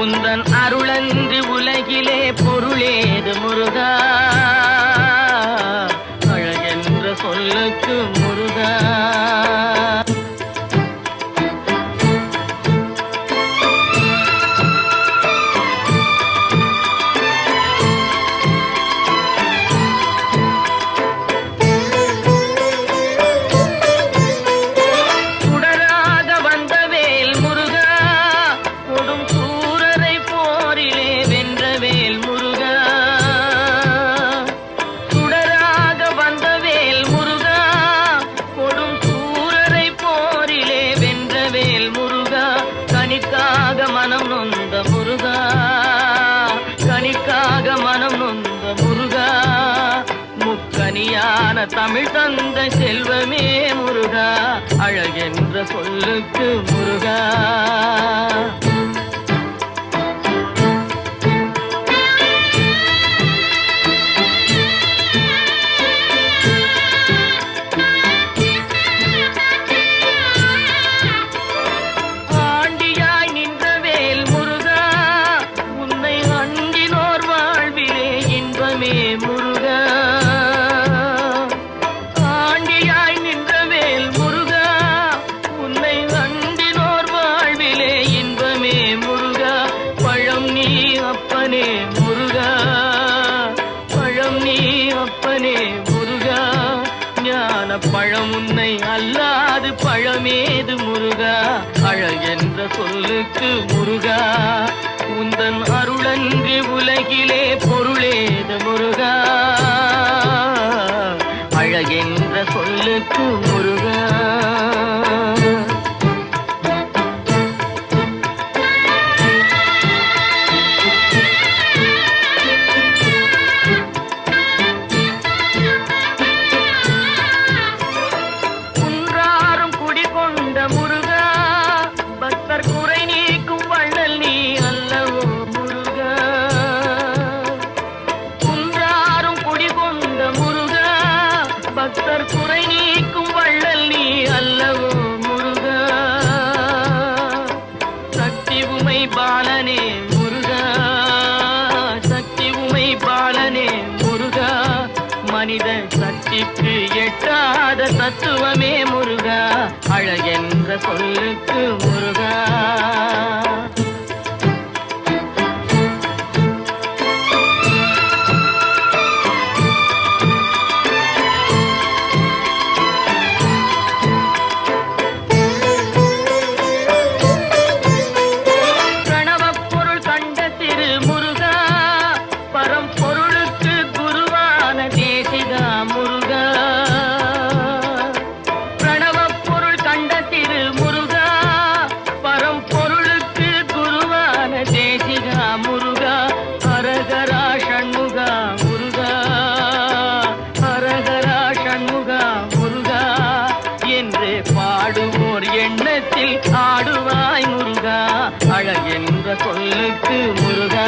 உந்தன் அருளன்று உலகிலே பொருளேது முருகா, அழகென்ற சொல்லுக்கு முருகா. கனிக்காக மனம் நொந்த முருகா, கனிக்காக மனம் நொந்த முருகா, முக்கனியான தமிழ் தந்த செல்வமே முருகா, அழகென்ற சொல்லுக்கு முருகா. முருகா ஆண்டியாய் நின்றவேல் முருகா, உன்னை அண்டினோர் வாழ்விலே இன்பமே முருகா. பழம் நீ அப்பனே முருகா, பழம் நீ அப்பனே முருகா, ஞான பழம் உன்னை அல்லாது பழமேது முருகா, அழகென்ற சொல்லுக்கு முருகா. உந்தன் அருளன்று உலகிலே பொருளேது முருகா, அழகென்ற சொல்லுக்கு முருகா. குன்றாரும் குடிகொண்ட முருகா, பக்தர் குறை நீக்கும் வள்ளல் நீ அல்லவோ முருகா. குன்றாரும் குடிகொண்ட முருகா, பக்தர் குறை நீக்கும் வள்ளல் நீ அல்லவோ முருகா. சக்தி உமை பாலனே முருகா, சக்தி உமை பாலனே முருகா, மனித சக்திக்கு எட்டாத தத்துவமே முருகா, அழகென்ற சொல்லுக்கு முருகா. முருகா ஹரஹரா ஷண்முகா முருகா, ஹரஹரா ஷண்முகா முருகா என்று பாடுவோர் எண்ணத்தில் ஆடுவாய் முருகா, அழகென்ற சொல்லுக்கு முருகா.